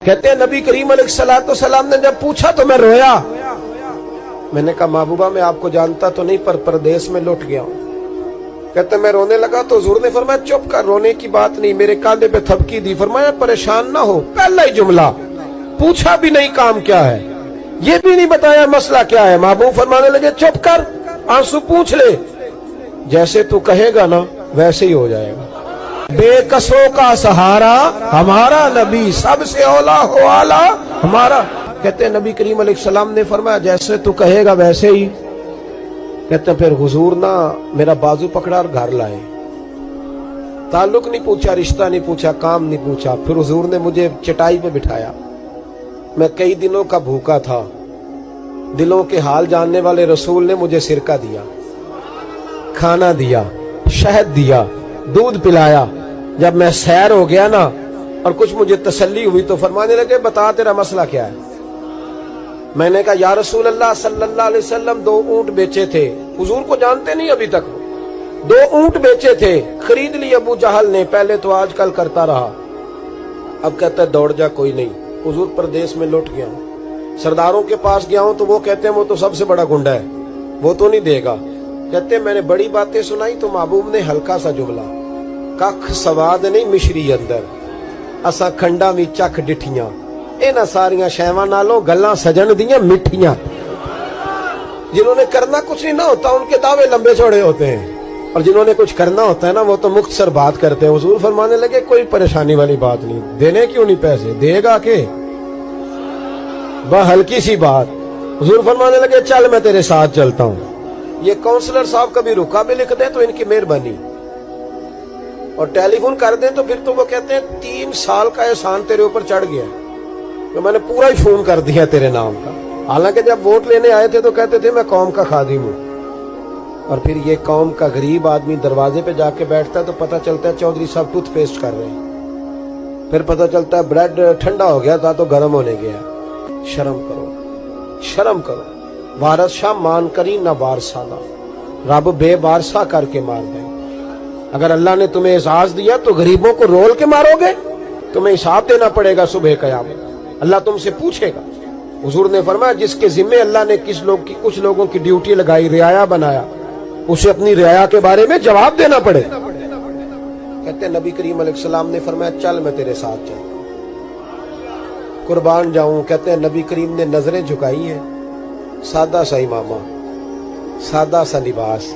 کہتے ہیں نبی کریم علیہ السلام نے جب پوچھا تو میں رویا. میں نے کہا محبوبہ میں آپ کو جانتا تو نہیں پر پردیس میں لٹ گیا ہوں. کہتے میں رونے لگا تو حضور نے فرمایا چپ کر، رونے کی بات نہیں. میرے کاندھے پہ تھپکی دی، فرمایا پریشان نہ ہو. پہلا ہی جملہ پوچھا بھی نہیں کام کیا ہے، یہ بھی نہیں بتایا مسئلہ کیا ہے. محبوب فرمانے لگے چپ کر، آنسو پوچھ لے، جیسے تو کہے گا نا ویسے ہی ہو جائے گا. بے کسوں کا سہارا ہمارا نبی، سب سے اولا ہو آلہ ہمارا. کہتے ہیں نبی کریم علیہ السلام نے فرمایا جیسے تو کہے گا ویسے ہی. کہتے ہیں پھر حضور نا میرا بازو پکڑا اور گھر لائے. تعلق نہیں پوچھا، رشتہ نہیں پوچھا، کام نہیں پوچھا. پھر حضور نے مجھے چٹائی پہ بٹھایا. میں کئی دنوں کا بھوکا تھا. دلوں کے حال جاننے والے رسول نے مجھے سرکہ دیا، کھانا دیا، شہد دیا، دودھ پلایا. جب میں سیر ہو گیا نا اور کچھ مجھے تسلی ہوئی تو فرمانے لگے بتا تیرا مسئلہ کیا ہے. میں نے کہا یا رسول اللہ صلی اللہ علیہ وسلم 2 اونٹ بیچے تھے. حضور کو جانتے نہیں ابھی تک. 2 اونٹ بیچے تھے، خرید لی ابو جہل نے. پہلے تو آج کل کرتا رہا، اب کہتا ہے دوڑ جا کوئی نہیں. حضور پردیس میں لٹ گیا ہوں. سرداروں کے پاس گیا ہوں تو وہ کہتے ہیں وہ تو سب سے بڑا گنڈا ہے، وہ تو نہیں دے گا. کہتے ہیں میں نے بڑی باتیں سنائی تو محبوب نے ہلکا سا جملہ، کخ سواد نہیں مشری اندر اساں کھنڈا می چکھ ڈٹھیاں. اینا ساریاں شیواں نالوں گلاں سجن دیاں مٹھیاں. جنہوں نے کرنا کچھ نہیں نہ ہوتا ان کے دعوے لمبے چوڑے ہوتے ہیں، اور جنہوں نے کچھ کرنا ہوتا ہے نا وہ تو مختصر بات کرتے ہیں. حضور فرمانے لگے کوئی پریشانی والی بات نہیں. دینے کیوں نہیں پیسے، دے گا کہ بس ہلکی سی بات. حضور فرمانے لگے چل میں تیرے ساتھ چلتا ہوں. یہ کونسلر صاحب کبھی رکا بھی لکھ دیں تو ان کی مہربانی، اور ٹیلی فون کر دیں تو پھر تو وہ کہتے ہیں 3 سال کا احسان تیرے اوپر چڑھ گیا تو میں نے پورا ہی فون کر دیا تیرے نام کا. حالانکہ جب ووٹ لینے آئے تھے تو کہتے تھے میں قوم کا خادم ہوں، اور پھر یہ قوم کا غریب آدمی دروازے پہ جا کے بیٹھتا ہے تو پتہ چلتا ہے چودھری صاحب ٹوتھ پیسٹ کر رہے ہیں. پھر پتہ چلتا ہے بریڈ ٹھنڈا ہو گیا تھا تو گرم ہونے گیا. شرم کرو، شرم کرو. وارث شاہ مان کری نہ وارثانہ، رب بے وارثہ کر کے مار دیں. اگر اللہ نے تمہیں اعزاز دیا تو غریبوں کو رول کے مارو گے؟ تمہیں حساب دینا پڑے گا صبح قیامت. اللہ تم سے پوچھے گا. حضور نے فرمایا جس کے ذمے اللہ نے کچھ لوگوں کی ڈیوٹی لگائی، رعایا بنایا، اسے اپنی رعایا کے بارے میں جواب دینا پڑے. کہتے ہیں نبی کریم علیہ السلام نے فرمایا چل میں تیرے ساتھ چلتا ہوں، قربان جاؤں. کہتے ہیں نبی کریم نے نظریں جھکائی ہیں، سادہ سا امامہ، سادہ سا لباس،